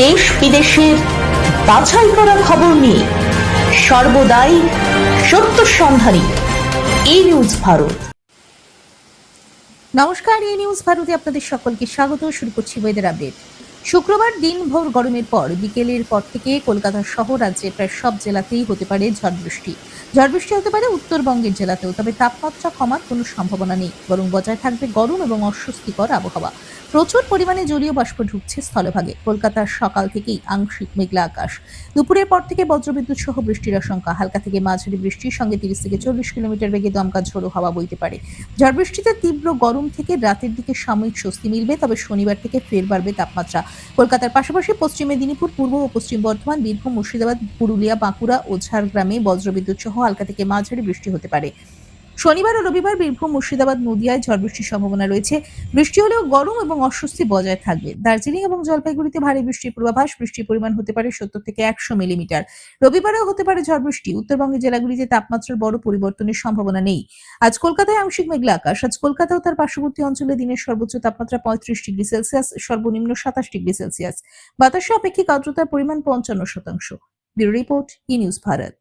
দেশ বিদেশের বাছাই করা খবর নিয়ে সর্বদাই সত্য সন্ধানী এই নিউজ ভারত। নমস্কার, এই নিউজ ভারতে আপনাদের সকলকে স্বাগত। শুরু করছি ওয়েদার আপডেট। শুক্রবার দিনভর গরমের পর বিকেলের পর থেকে কলকাতা সহ রাজ্যের প্রায় সব জেলাতেই হতে পারে ঝড় বৃষ্টি হতে পারে উত্তরবঙ্গের জেলাতেও, তবে তাপমাত্রা কমার কোনো সম্ভাবনা নেই, বরং বজায় থাকবে গরম এবং অস্বস্তিকর আবহাওয়া। প্রচুর পরিমাণে জলীয় বাষ্প ঢুকছে স্থলভাগে। কলকাতার সকাল থেকেই আংশিক মেঘলা আকাশ। দুপুরের পর থেকে বজ্রবিদ্যুৎ সহ বৃষ্টির আশঙ্কা। হালকা থেকে মাঝারি বৃষ্টির সঙ্গে 30 থেকে 40 কিলোমিটার বেগে দমকা ঝোড়ো হাওয়া বইতে পারে। ঝড় বৃষ্টিতে তীব্র গরম থেকে রাতের দিকে সাময়িক স্বস্তি মিলবে, তবে শনিবার থেকে ফের বাড়বে তাপমাত্রা। কলকাতার পাশাপাশি পশ্চিম মেদিনীপুর, পূর্ব ও পশ্চিম বর্ধমান, বীরভূম, মুর্শিদাবাদ, পুরুলিয়া, বাঁকুড়া ও ঝাড়গ্রামে বজ্রবিদ্যুৎ সহ হালকা থেকে মাঝারি বৃষ্টি হতে পারে। শনিবার ও রবিবার বীরভূম, মুর্শিদাবাদ, নদিয়ায় ঝড় বৃষ্টির সম্ভাবনা রয়েছে। বৃষ্টি হলেও গরম এবং অস্বস্তি বজায় থাকবে। দার্জিলিং এবং জলপাইগুড়িতে ভারী বৃষ্টির পূর্বাভাস। বৃষ্টির পরিমাণ হতে পারে 70 থেকে 100 মিলিমিটার। রবিবারেও হতে পারে ঝড় বৃষ্টি। উত্তরবঙ্গের জেলাগুলিতে তাপমাত্রার বড় পরিবর্তনের সম্ভাবনা নেই। আজ কলকাতায় আংশিক মেঘলা আকাশ। আজ কলকাতা ও তার পার্শ্ববর্তী অঞ্চলে দিনের সর্বোচ্চ তাপমাত্রা 35 ডিগ্রি সেলসিয়াস, সর্বনিম্ন 27 ডিগ্রি সেলসিয়াস। বাতাসে আপেক্ষিক আর্দ্রতার পরিমাণ 55%। ব্যুরো রিপোর্ট, ই নিউজ ভারত।